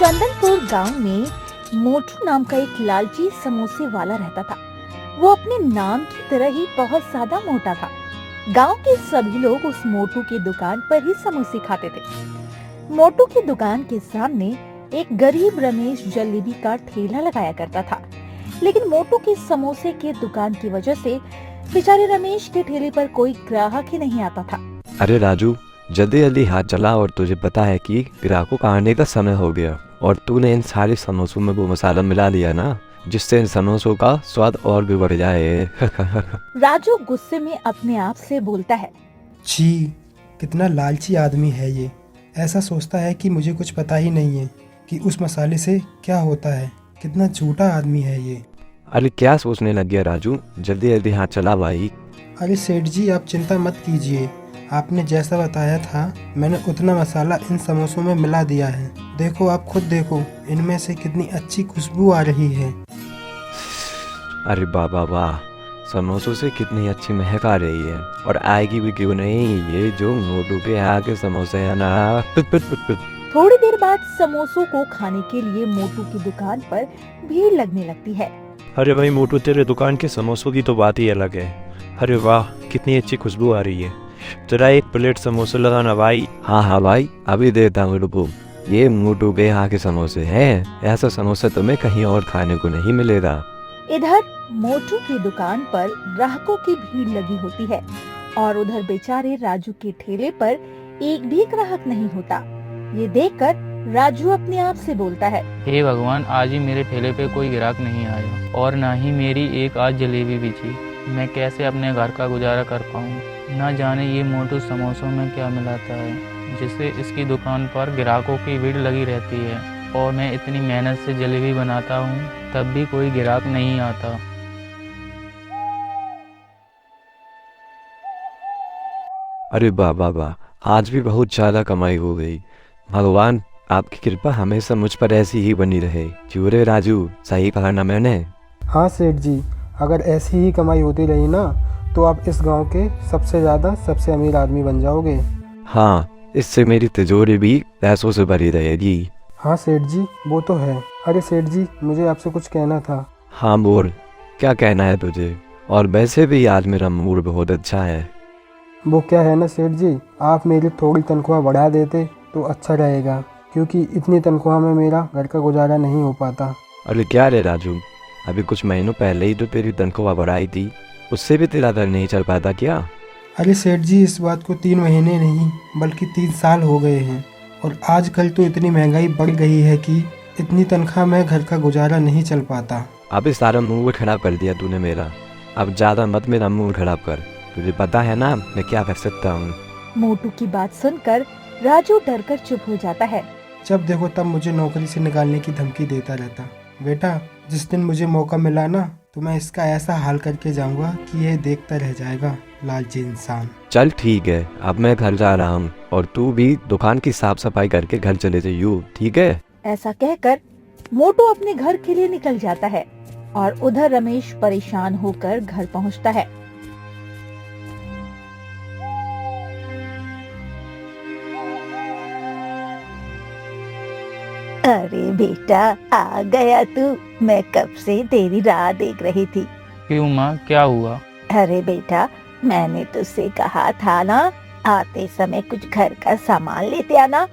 चंदनपुर गांव में मोटू नाम का एक लालची समोसे वाला रहता था। वो अपने नाम की तरह ही बहुत ज्यादा मोटा था। गांव के सभी लोग उस मोटू की दुकान पर ही समोसे खाते थे। मोटू की दुकान के सामने एक गरीब रमेश जलेबी का ठेला लगाया करता था, लेकिन मोटू के समोसे के दुकान की वजह से बेचारे रमेश के ठेले पर कोई ग्राहक ही नहीं आता था। अरे राजू, जल्दी जल्दी हाथ चला। और तुझे पता है कि ग्राहकों का आने का समय हो गया, और तूने इन सारे समोसों में वो मसाला मिला दिया ना, जिससे इन समोसों का स्वाद और भी बढ़ जाए। राजू गुस्से में अपने आप से बोलता है, छी, कितना लालची आदमी है ये। ऐसा सोचता है कि मुझे कुछ पता ही नहीं है कि उस मसाले से क्या होता है। कितना झूठा आदमी है ये। अरे क्या सोचने लग गया राजू, जल्दी जल्दी हाथ चला भाई। अरे सेठ जी, आप चिंता मत कीजिए। आपने जैसा बताया था मैंने उतना मसाला इन समोसों में मिला दिया है। देखो, आप खुद देखो, इनमें से कितनी अच्छी खुशबू आ रही है। अरे बाबा वाह, समोसों से कितनी अच्छी महक आ रही है, और आएगी भी क्यों नहीं। ये जो मोटू के यहाँ के समोसे है ना। थोड़ी देर बाद समोसों को खाने के लिए मोटू की दुकान पर भीड़ लगने लगती है। अरे भाई मोटू, तेरे दुकान के समोसों की तो बात ही अलग है। अरे वाह, कितनी अच्छी खुशबू आ रही है। तेरा एक प्लेट समोसे लगाना भाई। हाँ भाई, अभी देता हूँ, रुको। ये मोटू के यहाँ के समोसे हैं। ऐसा समोसा तुम्हें कहीं और खाने को नहीं मिलेगा। इधर मोटू की दुकान पर ग्राहकों की भीड़ लगी होती है, और उधर बेचारे राजू के ठेले पर एक भी ग्राहक नहीं होता। ये देखकर राजू अपने आप से बोलता है, हे भगवान, आज ही मेरे ठेले पे कोई ग्राहक नहीं आया, और ना ही मेरी एक आज जलेबी बिची। मैं कैसे अपने घर का गुजारा कर पाऊँ। ना जाने ये मोटू समोसों में क्या मिलाता है, जिससे इसकी दुकान पर ग्राहकों की भीड़ लगी रहती है, और मैं इतनी मेहनत से जलेबी बनाता हूँ तब भी कोई ग्राहक नहीं आता। अरे बाबा वाह, आज भी बहुत ज्यादा कमाई हो गई। भगवान, आपकी कृपा हमेशा मुझ पर ऐसी ही बनी रहे। क्यों रे राजू, सही कहा ना मैंने? हाँ सेठ जी, अगर ऐसी ही कमाई होती रही ना तो आप इस गांव के सबसे अमीर आदमी बन जाओगे। हाँ, इससे मेरी तिजोरी भी पैसों से भरी रहेगी। हाँ सेठ जी, वो तो है। अरे सेठ जी, मुझे आपसे कुछ कहना था। हाँ बोल, क्या कहना है तुझे? और वैसे भी आज मेरा मूड बहुत अच्छा है। वो क्या है ना सेठ जी, आप मेरी थोड़ी तनख्वाह बढ़ा देते तो अच्छा रहेगा, क्योंकि इतनी तनख्वाह में मेरा घर का गुजारा नहीं हो पाता। अरे क्या रे राजू, अभी कुछ महीनों पहले ही तो तेरी तनख्वाह बढ़ाई थी, उससे भी तेरा घर नहीं चल पाता क्या? अरे सेठ जी, इस बात को 3 महीने नहीं बल्कि 3 साल हो गए हैं, और आजकल तो इतनी महंगाई बढ़ गई है कि इतनी तनख्वाह में घर का गुजारा नहीं चल पाता। अभी सारा मूड खराब कर दिया तूने मेरा। अब ज्यादा मत मेरा मूड खराब कर, तुझे पता है ना मैं क्या कर सकता हूँ। मोटू की बात सुनकर राजू डरकर चुप हो जाता है। जब देखो तब मुझे नौकरी से निकालने की धमकी देता रहता। बेटा, जिस दिन मुझे मौका मिला ना तो मैं इसका ऐसा हाल करके जाऊंगा कि ये देखता रह जाएगा, लालची इंसान। चल ठीक है, अब मैं घर जा रहा हूँ, और तू भी दुकान की साफ सफाई करके घर चले जाइयो, ठीक है? ऐसा कहकर मोटू अपने घर के लिए निकल जाता है, और उधर रमेश परेशान होकर घर पहुंचता है। अरे बेटा, आ गया तू। मैं कब से तेरी राह देख रही थी। क्यों माँ, क्या हुआ? अरे बेटा, मैंने तुझसे कहा था ना, आते समय कुछ घर का सामान लेते आना।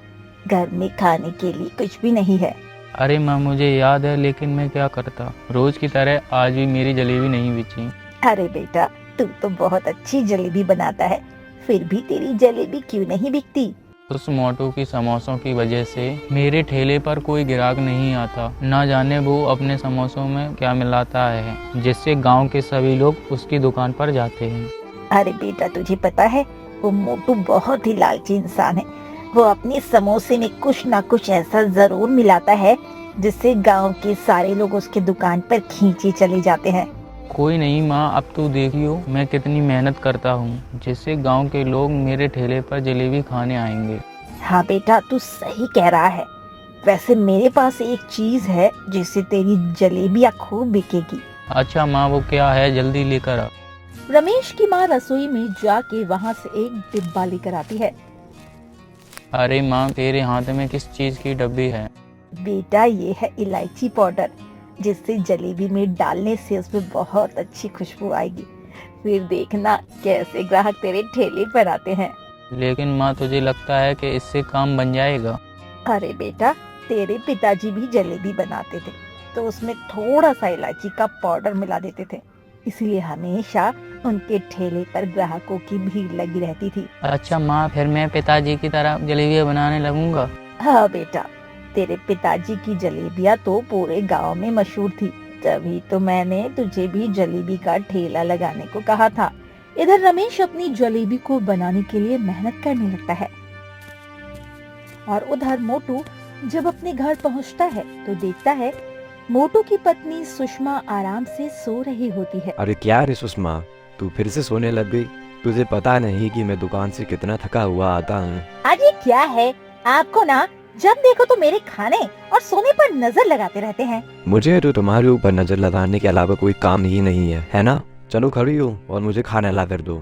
घर में खाने के लिए कुछ भी नहीं है। अरे माँ, मुझे याद है, लेकिन मैं क्या करता। रोज की तरह आज भी मेरी जलेबी नहीं बिची। अरे बेटा, तू तो बहुत अच्छी जलेबी बनाता है, फिर भी तेरी जलेबी क्यों नहीं बिकती? उस मोटू की समोसों की वजह से मेरे ठेले पर कोई ग्राहक नहीं आता। ना जाने वो अपने समोसों में क्या मिलाता है, जिससे गांव के सभी लोग उसकी दुकान पर जाते हैं। अरे बेटा, तुझे पता है वो मोटू बहुत ही लालची इंसान है। वो अपने समोसे में कुछ ना कुछ ऐसा जरूर मिलाता है जिससे गांव के सारे लोग उसके दुकान पर खींचे चले जाते हैं। कोई नहीं माँ, अब तू देखियो मैं कितनी मेहनत करता हूँ, जिससे गांव के लोग मेरे ठेले पर जलेबी खाने आएंगे। हाँ बेटा, तू सही कह रहा है। वैसे मेरे पास एक चीज है जिससे तेरी जलेबियाँ खूब बिकेगी। अच्छा माँ, वो क्या है? जल्दी लेकर आ। रमेश की माँ रसोई में जाके वहाँ से एक डिब्बा लेकर आती है। अरे माँ, तेरे हाथ में किस चीज की डब्बी है? बेटा ये है इलायची पाउडर, जिससे जलेबी में डालने से उसमें बहुत अच्छी खुशबू आएगी। फिर देखना कैसे ग्राहक तेरे ठेले पर आते हैं। लेकिन माँ तुझे लगता है कि इससे काम बन जाएगा? अरे बेटा, तेरे पिताजी भी जलेबी बनाते थे तो उसमें थोड़ा सा इलायची का पाउडर मिला देते थे, इसलिए हमेशा उनके ठेले पर ग्राहकों की भीड़ लगी रहती थी। अच्छा माँ, फिर मैं पिताजी की तरह जलेबियाँ बनाने लगूंगा। हाँ बेटा, तेरे पिताजी की जलेबियाँ तो पूरे गांव में मशहूर थी, तभी तो मैंने तुझे भी जलेबी का ठेला लगाने को कहा था। इधर रमेश अपनी जलेबी को बनाने के लिए मेहनत करने लगता है और उधर मोटू जब अपने घर पहुंचता है तो देखता है मोटू की पत्नी सुषमा आराम से सो रही होती है। अरे क्या रे सुषमा, तू फिर से सोने लग गई? तुझे पता नहीं कि मैं दुकान से कितना थका हुआ आता हूँ। अरे क्या है, आपको ना जब देखो तो मेरे खाने और सोने पर नजर लगाते रहते हैं। मुझे तो तुम्हारे ऊपर नजर लगाने के अलावा कोई काम ही नहीं है ना? चलो खड़ी हो और मुझे खाना ला कर दो।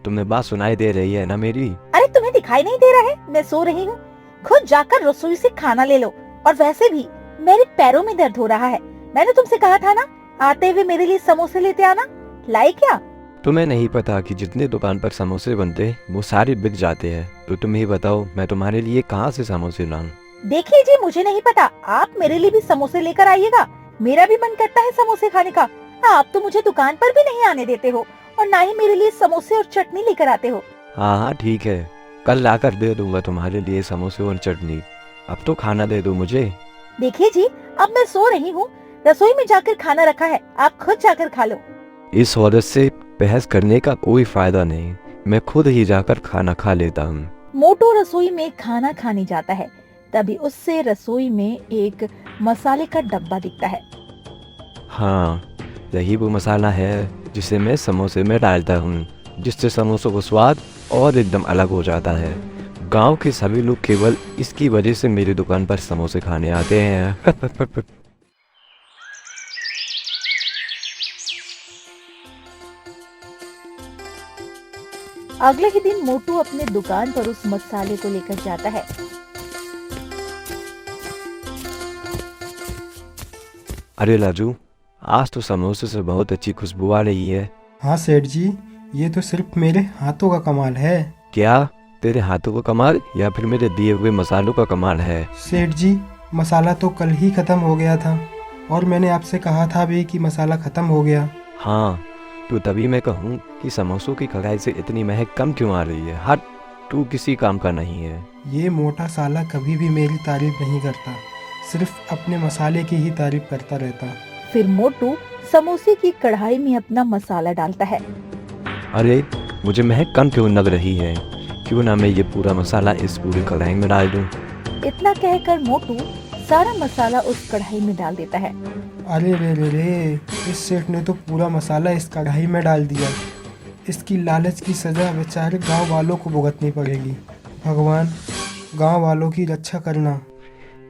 तुम्हें बात सुनाई दे रही है ना मेरी? अरे तुम्हें दिखाई नहीं दे रहा है मैं सो रही हूँ? खुद जाकर रसोई से खाना ले लो। और वैसे भी मेरे पैरों में दर्द हो रहा है। मैंने तुमसे कहा था ना, आते हुए मेरे लिए समोसे लेते आना। लाई क्या? तुम्हें नहीं पता कि जितने दुकान पर समोसे बनते वो सारे बिक जाते हैं? तो तुम ही बताओ, मैं तुम्हारे लिए कहाँ से समोसे लाऊं? देखिए जी, मुझे नहीं पता, आप मेरे लिए भी समोसे लेकर आइएगा। मेरा भी मन करता है समोसे खाने का। आप तो मुझे दुकान पर भी नहीं आने देते हो और ना ही मेरे लिए समोसे और चटनी लेकर आते हो। हाँ ठीक है, कल लाकर दे दूंगा तुम्हारे लिए समोसे और चटनी। अब तो खाना दे दो मुझे। देखिए जी, अब मैं सो रही हूँ, रसोई में जाकर खाना रखा है, आप खुद जाकर खा लो। इस औरत से बहस करने का कोई फायदा नहीं, मैं खुद ही जाकर खाना खा लेता हूँ। मोटू रसोई में खाना खाने जाता है, तभी उससे रसोई में एक मसाले का डब्बा दिखता है। हाँ, यही वो मसाला है जिसे मैं समोसे में डालता हूँ, जिससे समोसों का स्वाद और एकदम अलग हो जाता है। गांव के सभी लोग केवल इसकी वजह से मेरी दुकान पर समोसे खाने आते हैं। अगले ही दिन मोटू अपने दुकान पर उस मसाले को लेकर जाता है। अरे लाजू, आज तो समोसे से बहुत अच्छी खुशबू आ रही है। हाँ सेठ जी, ये तो सिर्फ मेरे हाथों का कमाल है। क्या तेरे हाथों का कमाल या फिर मेरे दिए हुए मसालों का कमाल है? सेठ जी, मसाला तो कल ही खत्म हो गया था और मैंने आपसे कहा था भी कि मसाला खत्म हो गया। हाँ, तो तभी मैं कहूँ कि समोसों की कढ़ाई से इतनी महक कम क्यों आ रही है? हट, तू किसी काम का नहीं है। ये मोटा साला कभी भी मेरी तारीफ नहीं करता, सिर्फ अपने मसाले की ही तारीफ करता रहता। फिर मोटू समोसे की कढ़ाई में अपना मसाला डालता है। अरे, मुझे महक कम क्यों लग रही है? क्यों ना मैं ये पूरा मसाला इस पूरी कढ़ाई में डाल दूं? इतना कहकर मोटू सारा मसाला उस कढ़ाई में डाल देता है। अरे रे रे रे, इस सेठ ने तो पूरा मसाला इस कढ़ाई में डाल दिया। इसकी लालच की सजा बेचारे गांव वालों को भुगतनी पड़ेगी। भगवान, गांव वालों की रक्षा करना।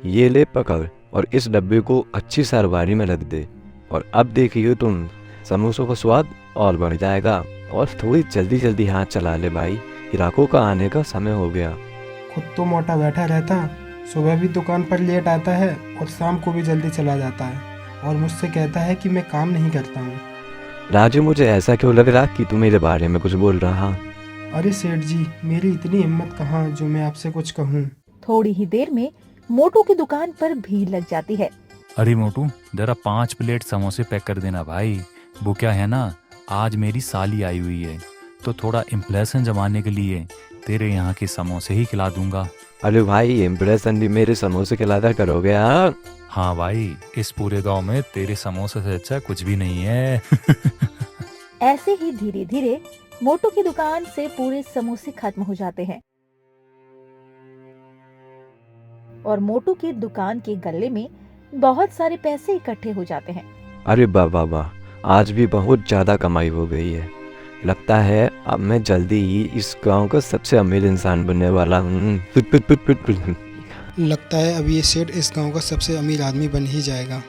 ये ले पकड़ और इस डब्बे को अच्छी सी अलमारी में रख दे, और अब देखिए तुम, समोसों का स्वाद और बढ़ जाएगा। और थोड़ी जल्दी जल्दी हाथ चला ले भाई, ग्राहकों का आने का समय हो गया। खुद तो मोटा बैठा रहता, सुबह भी दुकान पर लेट आता है और शाम को भी जल्दी चला जाता है और मुझसे कहता है कि मैं काम नहीं करता हूँ। राजू, मुझे ऐसा क्यों लग रहा कि तू मेरे बारे में कुछ बोल रहा? अरे सेठ जी, मेरी इतनी हिम्मत कहाँ जो मैं आपसे कुछ कहूँ। थोड़ी ही देर में मोटू की दुकान पर भीड़ लग जाती है। अरे मोटू, जरा 5 प्लेट समोसे पैक कर देना भाई। वो क्या है ना, आज मेरी साली आई हुई है तो थोड़ा इम्प्रेशन जमाने के लिए तेरे यहाँ के समोसे ही खिला दूंगा। अरे भाई, इम्प्रेशन भी मेरे समोसे खिलाकर करोगे? हाँ भाई, इस पूरे गांव में तेरे समोसे से अच्छा कुछ भी नहीं है। ऐसे ही धीरे धीरे मोटू की दुकान से पूरे समोसे खत्म हो जाते हैं और मोटू की दुकान के गल्ले में बहुत सारे पैसे इकट्ठे हो जाते हैं। अरे वाह, आज भी बहुत ज्यादा कमाई हो गई है। लगता है अब मैं जल्दी ही इस गांव का सबसे अमीर इंसान बनने वाला हूँ। लगता है अब ये सेठ इस गांव का सबसे अमीर आदमी बन ही जाएगा।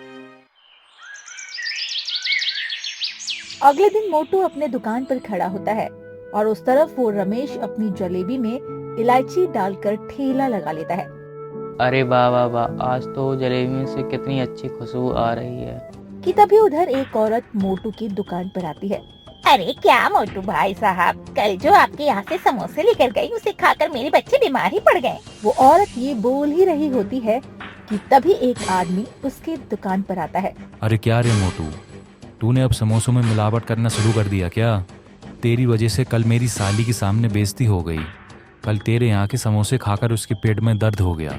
अगले दिन मोटू अपने दुकान पर खड़ा होता है और उस तरफ वो रमेश अपनी जलेबी में इलायची डालकर ठेला लगा लेता है। अरे वाह वाह वाह, आज तो जलेबी में से कितनी अच्छी खुशबू आ रही है। कि तभी उधर एक औरत मोटू की दुकान पर आती है। अरे क्या मोटू भाई साहब, कल जो आपके यहाँ से समोसे लेकर गई उसे खाकर मेरे बच्चे बीमार ही पड़ गए। वो औरत ये बोल ही रही होती है कि तभी एक आदमी उसके दुकान पर आता है। अरे क्या रे मोटू, तूने अब समोसों में मिलावट करना शुरू कर दिया क्या? तेरी वजह से कल मेरी साली के सामने बेइज्जती हो गई। कल तेरे यहाँ के समोसे खाकर उसके पेट में दर्द हो गया।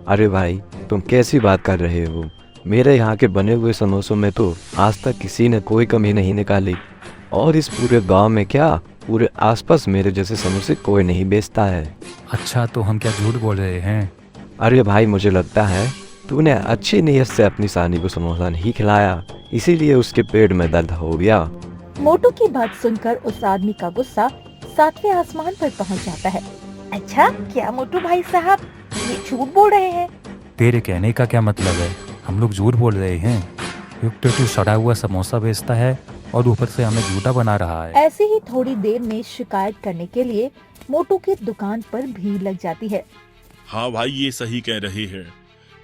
अरे भाई, तुम कैसी बात कर रहे हो? मेरे यहाँ के बने हुए समोसों में तो आज तक किसी ने कोई कमी नहीं निकाली, और इस पूरे गांव में क्या, पूरे आसपास मेरे जैसे समोसे कोई नहीं बेचता है। अच्छा, तो हम क्या झूठ बोल रहे हैं? अरे भाई, मुझे लगता है तूने अच्छी नीयत से अपनी सानी को समोसा नहीं खिलाया, इसीलिए उसके पेट में दर्द हो गया। मोटू की बात सुनकर उस आदमी का गुस्सा 7वें आसमान पर पहुंच जाता है। अच्छा, क्या मोटू भाई साहब ये झूठ बोल रहे हैं? तेरे कहने का क्या मतलब है? हम लोग झूठ बोल रहे हैं? युक्त तो तू सड़ा हुआ समोसा बेचता है और ऊपर से हमें झूठा बना रहा है। ऐसे ही थोड़ी देर में शिकायत करने के लिए मोटू की दुकान पर भीड़ लग जाती है। हाँ भाई, ये सही कह रही है।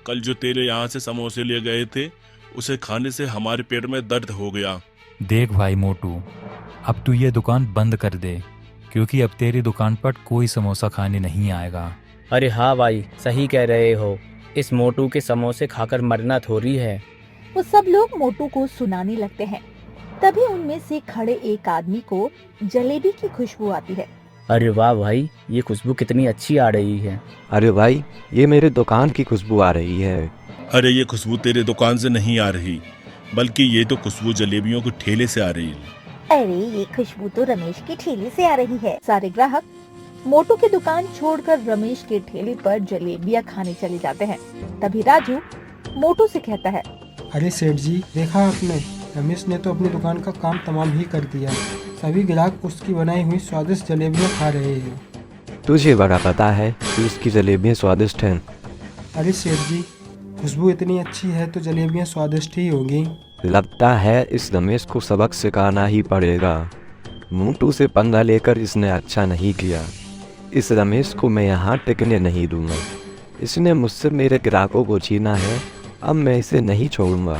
कल जो तेरे यहाँ से समोसे ले गए थे उसे खाने से हमारे पेट में दर्द हो गया। देख भाई मोटू, अब तू ये दुकान बंद कर दे, क्योंकि अब तेरी दुकान पर कोई समोसा खाने नहीं आएगा। अरे हाँ भाई, सही कह रहे हो। इस मोटू के समोसे खाकर मरना थोड़ी है। वो सब लोग मोटू को सुनाने लगते हैं। तभी उनमें से खड़े एक आदमी को जलेबी की खुशबू आती है। अरे वाह भाई, ये खुशबू कितनी अच्छी आ रही है। अरे भाई, ये मेरे दुकान की खुशबू आ रही है। अरे ये खुशबू तेरे दुकान से नहीं आ रही, बल्कि ये तो खुशबू जलेबियों के ठेले से आ रही है। अरे ये खुशबू तो रमेश के ठेले से आ रही है। सारे ग्राहक मोटू की दुकान छोड़कर रमेश के ठेले पर जलेबियां खाने चले जाते हैं। तभी राजू मोटू से कहता है, अरे सेठ जी, देखा आपने, रमेश ने तो अपनी दुकान का काम तमाम ही कर दिया। सभी ग्राहक उसकी बनाई हुई स्वादिष्ट जलेबियां खा रहे हैं। तुझे बड़ा पता है कि उसकी जलेबियाँ स्वादिष्ट हैं। अरे सेठ जी, खुशबू इतनी अच्छी है तो जलेबियां स्वादिष्ट ही होंगी। लगता है इस रमेश को सबक सिखाना ही पड़ेगा। मोटू से पंगा लेकर इसने अच्छा नहीं किया। इस रमेश को मैं यहाँ टिकने नहीं दूंगा। इसने मुझसे मेरे ग्राहकों को छीना है, अब मैं इसे नहीं छोड़ूंगा।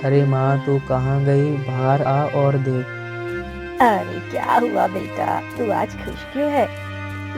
अरे माँ, तू कहाँ गई? बाहर आ और देख। अरे क्या हुआ बेटा, तू आज खुश क्यों है?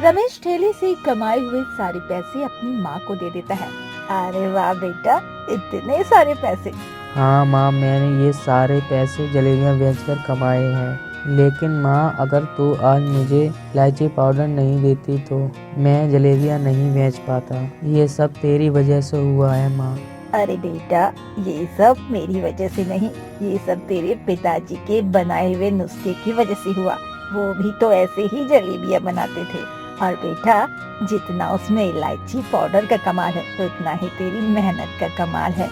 रमेश ठेले से कमाए हुए सारे पैसे अपनी माँ को दे देता है। अरे वाह बेटा, इतने सारे पैसे। हाँ माँ, मैंने ये सारे पैसे जलेबियाँ बेचकर कमाए हैं। लेकिन माँ, अगर तू आज मुझे इलायची पाउडर नहीं देती तो मैं जलेबियाँ नहीं बेच पाता। ये सब तेरी वजह से हुआ है माँ। अरे बेटा, ये सब मेरी वजह से नहीं, ये सब तेरे पिताजी के बनाए हुए नुस्खे की वजह से हुआ। वो भी तो ऐसे ही जलेबियाँ बनाते थे। और बेटा, जितना उसमें इलायची पाउडर का कमाल है, उतना ही तेरी मेहनत का कमाल है।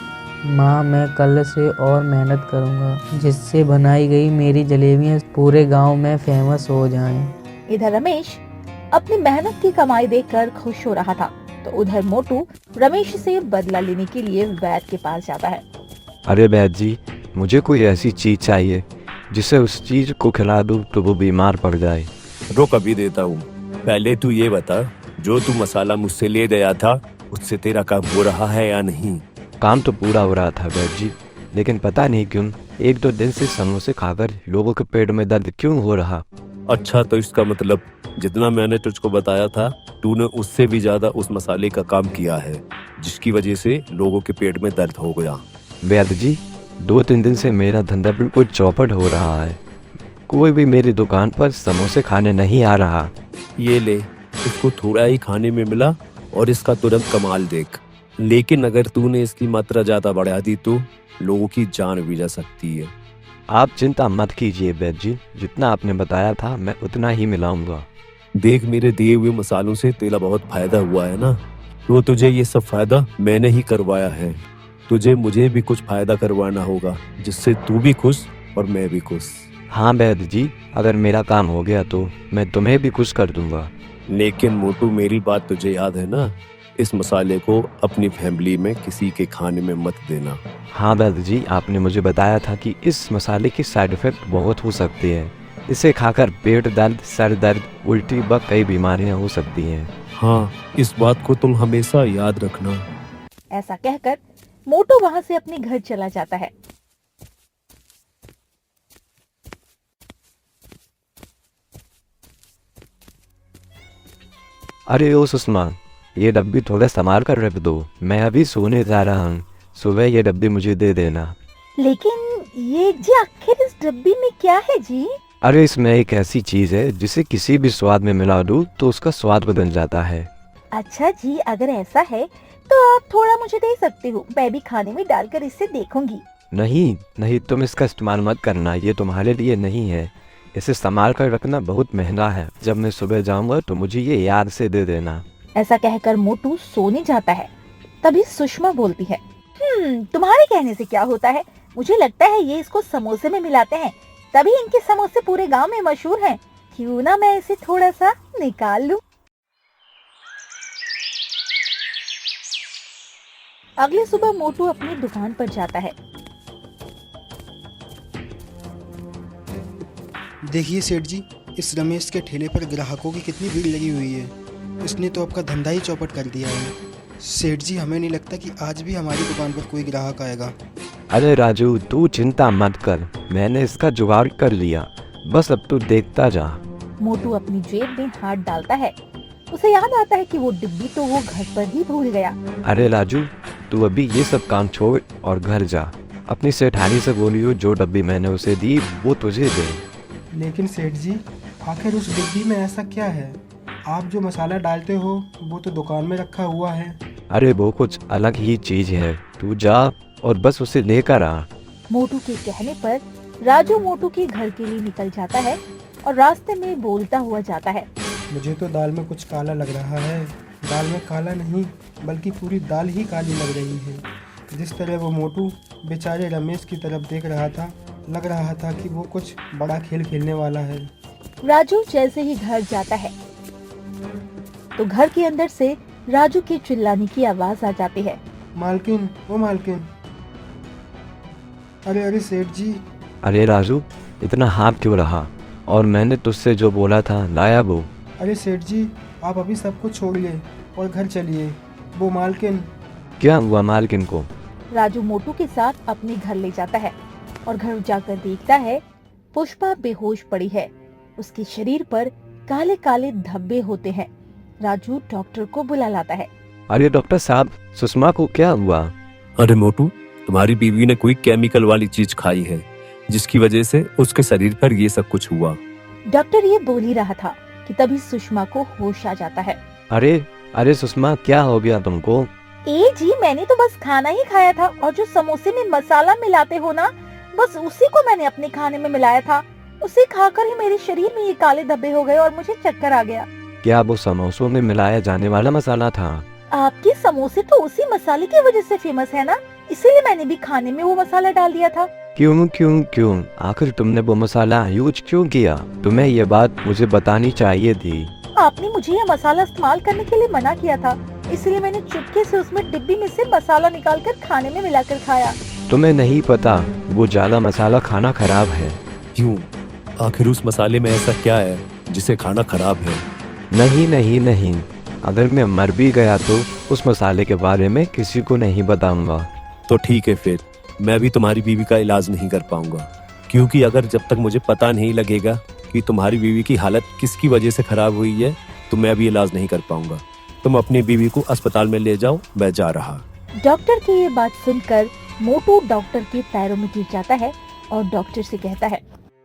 माँ, मैं कल से और मेहनत करूँगा, जिससे बनाई गई मेरी जलेबियाँ पूरे गांव में फेमस हो जाएं। इधर रमेश अपनी मेहनत की कमाई देखकर खुश हो रहा था, तो उधर मोटू रमेश से बदला लेने के लिए वैद्य के पास जाता है। अरे वैद्य जी, मुझे कोई ऐसी चीज चाहिए जिससे उस चीज को खिला दूं तो वो बीमार पड़ जाए। रुक, अभी देता हूँ। पहले तू ये बता, जो तू मसाला मुझसे ले गया था उससे तेरा काम हो रहा है या नहीं? काम तो पूरा हो रहा था वैद्य जी, लेकिन पता नहीं क्यों 1-2 दिन से समोसे खाकर लोगों के पेट में दर्द क्यों हो रहा। अच्छा, तो इसका मतलब जितना मैंने तुझको बताया था, तूने उससे भी ज्यादा उस मसाले का काम किया है, जिसकी वजह से लोगों के पेट में दर्द हो गया। वैद्य जी, 2-3 दिन से मेरा धंधा बिल्कुल चौपट हो रहा है। कोई भी मेरी दुकान पर समोसे खाने नहीं आ रहा। ये ले, इसको थोड़ा ही खाने में मिला और इसका तुरंत कमाल देख। लेकिन अगर तूने इसकी मात्रा ज्यादा बढ़ा दी तो लोगों की जान भी जा सकती है। आप चिंता मत कीजिए वैद्य जी, जितना आपने बताया था मैं उतना ही मिलाऊंगा। देख, मेरे दिए हुए मसालों से तेरा बहुत फायदा हुआ है ना, तो तुझे ये सब फायदा मैंने ही करवाया है। तुझे मुझे भी कुछ फायदा करवाना होगा, जिससे तू भी खुश और मैं भी खुश। हाँ वैद्य जी, अगर मेरा काम हो गया तो मैं तुम्हें भी खुश कर दूंगा। लेकिन मोटू, मेरी बात तुझे याद है ना इस मसाले को अपनी फैमिली में किसी के खाने में मत देना। हाँ दादाजी, आपने मुझे बताया था कि इस मसाले की साइड इफ़ेक्ट बहुत हो सकती है। इसे खाकर पेट दर्द, सर दर्द, उल्टी व कई बीमारियां हो सकती हैं। हाँ, इस बात को तुम हमेशा याद रखना। ऐसा कहकर मोटू वहां से अपने घर चला जाता है। अरे ओ सुषमा, ये डब्बी थोड़ा संभाल कर रख दो, मैं अभी सोने जा रहा हूँ। सुबह ये डब्बी मुझे दे देना। लेकिन ये जी आखिर इस डब्बी में क्या है जी? अरे इसमें एक ऐसी चीज है जिसे किसी भी स्वाद में मिला दूं तो उसका स्वाद बदल जाता है। अच्छा जी, अगर ऐसा है तो आप थोड़ा मुझे दे सकते हो, मैं भी खाने में डालकर इसे देखूंगी। नहीं नहीं, तुम इसका इस्तेमाल मत करना, ये तुम्हारे लिए नहीं है। इसे संभाल कर रखना बहुत महंगा है। जब मैं सुबह जाऊंगा तो मुझे ये याद से दे देना। ऐसा कहकर मोटू सोने जाता है। तभी सुषमा बोलती है, तुम्हारे कहने से क्या होता है? मुझे लगता है ये इसको समोसे में मिलाते हैं, तभी इनके समोसे पूरे गांव में मशहूर हैं। क्यों ना मैं इसे थोड़ा सा निकाल लूं। अगली सुबह मोटू अपनी दुकान पर जाता है। देखिए सेठ जी, इस रमेश के ठेले पर ग्राहकों की कितनी भीड़ लगी हुई है। इसने तो आपका धंधा ही चौपट कर दिया है। सेठ जी, हमें नहीं लगता कि आज भी हमारी दुकान पर कोई ग्राहक आएगा। अरे राजू, तू चिंता मत कर, मैंने इसका जुगाड़ कर लिया, बस अब तू देखता जा। मोटू अपनी जेब में हाथ डालता है। उसे याद आता है कि वो डिब्बी तो वो घर पर ही भूल गया। अरे राजू, तू अभी ये सब काम छोड़ और घर जा। अपनी सेठानी से बोलियो जो डब्बी मैंने उसे दी वो तुझे दे। लेकिन सेठ जी, आखिर उस डिब्बी में ऐसा क्या है? आप जो मसाला डालते हो वो तो दुकान में रखा हुआ है। अरे वो कुछ अलग ही चीज है, तू जा और बस उसे लेकर आ। मोटू के कहने पर राजू मोटू के घर के लिए निकल जाता है और रास्ते में बोलता हुआ जाता है, मुझे तो दाल में कुछ काला लग रहा है। दाल में काला नहीं, बल्कि पूरी दाल ही काली लग रही है। जिस तरह वो मोटू बेचारे रमेश की तरफ देख रहा था, लग रहा था कि वो कुछ बड़ा खेल खेलने वाला है। राजू जैसे ही घर जाता है तो घर के अंदर से राजू के चिल्लाने की आवाज आ जाती है। मालकिन, ओ मालकिन। अरे अरे सेठ जी। अरे राजू, इतना हाथ क्यों रहा? और मैंने तुझसे जो बोला था लाया वो? अरे सेठ जी, आप अभी सब कुछ छोड़िए और घर चलिए। वो मालकिन। क्या हुआ मालकिन को? राजू मोटू के साथ अपने घर ले जाता है और घर जाकर देखता है पुष्पा बेहोश पड़ी है। उसके शरीर पर काले काले धब्बे होते हैं। राजू डॉक्टर को बुला लाता है। अरे डॉक्टर साहब, सुषमा को क्या हुआ? अरे मोटू, तुम्हारी बीवी ने कोई केमिकल वाली चीज खाई है जिसकी वजह से उसके शरीर पर ये सब कुछ हुआ। डॉक्टर ये बोल ही रहा था कि तभी सुषमा को होश आ जाता है। अरे अरे सुषमा, क्या हो गया तुमको? जी, मैंने तो बस खाना ही खाया था और जो समोसे में मसाला मिलाते हो ना, बस उसी को मैंने अपने खाने में मिलाया था। उसे खाकर ही मेरे शरीर में ये काले धब्बे हो गए और मुझे चक्कर आ गया। क्या वो समोसों में मिलाया जाने वाला मसाला था? आपके समोसे तो उसी मसाले की वजह से फेमस है ना, इसीलिए मैंने भी खाने में वो मसाला डाल दिया था। क्यों क्यों क्यों? आखिर तुमने वो मसाला यूज क्यों किया? तुम्हें ये बात मुझे बतानी चाहिए थी। आपने मुझे ये मसाला इस्तेमाल करने के लिए मना किया था, इसलिए मैंने चुपके से उसमें डिब्बी में से मसाला निकालकर खाने में मिलाकर खाया। तुम्हें नहीं पता वो ज्यादा मसाला खाना खराब है। क्यों? आखिर उस मसाले में ऐसा क्या है जिसे खाना खराब है? नहीं नहीं नहीं, अगर मैं मर भी गया तो उस मसाले के बारे में किसी को नहीं बताऊंगा। तो ठीक है, फिर मैं भी तुम्हारी बीवी का इलाज नहीं कर पाऊंगा, क्योंकि अगर जब तक मुझे पता नहीं लगेगा कि तुम्हारी बीवी की हालत किसकी वजह से खराब हुई है तो मैं भी इलाज नहीं कर पाऊंगा। तुम अपनी बीवी को अस्पताल में ले जाओ, मैं जा रहा। डॉक्टर की ये बात सुनकर मोटू डॉक्टर के पैरों में गिर जाता है और डॉक्टर से कहता है,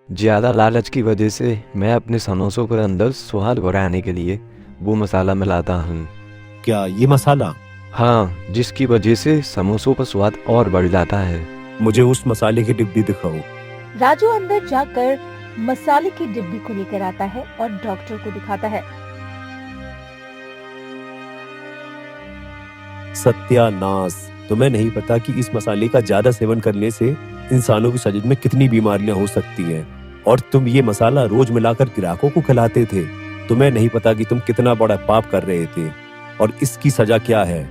ज्यादा लालच की वजह से मैं अपने समोसों के अंदर स्वाद बढ़ाने के लिए वो मसाला मिलाता हूँ। क्या ये मसाला? हाँ, जिसकी वजह से समोसों का स्वाद और बढ़ जाता है। मुझे उस मसाले की डिब्बी दिखाओ। राजू अंदर जाकर मसाले की डिब्बी को लेकर आता है और डॉक्टर को दिखाता है। सत्यानाश, तुम्हें नहीं पता कि इस मसाले का ज्यादा सेवन करने से इंसानों के शरीर में कितनी बीमारियां हो सकती हैं, और तुम ये मसाला रोज मिलाकर ग्राहकों को खिलाते थे। तुम्हें नहीं पता कि तुम कितना बड़ा पाप कर रहे थे। और इसकी सजा क्या है?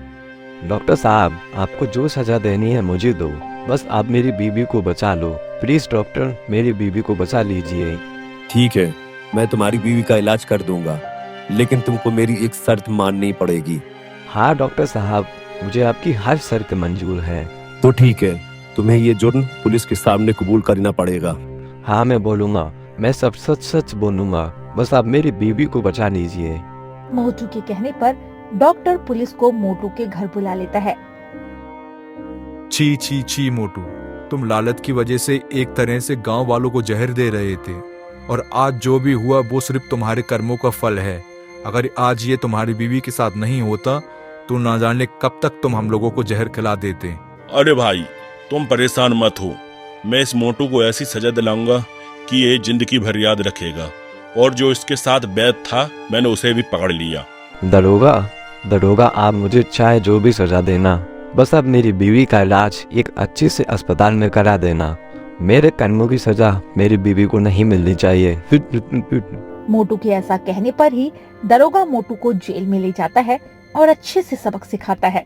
डॉक्टर साहब, आपको जो सजा देनी है मुझे दो, बस आप मेरी बीवी को बचा लो। प्लीज डॉक्टर, मेरी बीवी को बचा लीजिए। ठीक है, मैं तुम्हारी बीवी का इलाज कर दूंगा, लेकिन तुमको मेरी एक शर्त माननी पड़ेगी। हाँ डॉक्टर साहब, मुझे आपकी हर शर्त मंजूर है। तो ठीक है, तुम्हें ये जुर्म पुलिस के सामने कबूल करना पड़ेगा। हाँ मैं बोलूँगा, मैं सब सच सच बोलूँगा, बस आप मेरी बीवी को बचा लीजिए। मोटू के कहने पर डॉक्टर पुलिस को मोटू के घर बुला लेता है। छी छी छी मोटू, तुम लालच की वजह से एक तरह से गांव वालों को जहर दे रहे थे, और आज जो भी हुआ वो सिर्फ तुम्हारे कर्मों का फल है। अगर आज ये तुम्हारी बीवी के साथ नहीं होता तो ना जाने कब तक तुम हम लोगों को जहर खिला देते। अरे भाई, तुम परेशान मत हो, मैं इस मोटू को ऐसी सजा दिलाऊंगा कि ये जिंदगी भर याद रखेगा। और जो इसके साथ वैद था, मैंने उसे भी पकड़ लिया। दरोगा, आप मुझे चाहे जो भी सजा देना, बस आप मेरी बीवी का इलाज एक अच्छे से अस्पताल में करा देना। मेरे कर्मों की सजा मेरी बीवी को नहीं मिलनी चाहिए। मोटू के ऐसा कहने पर ही दरोगा मोटू को जेल में ले जाता है और अच्छे से सबक सिखाता है।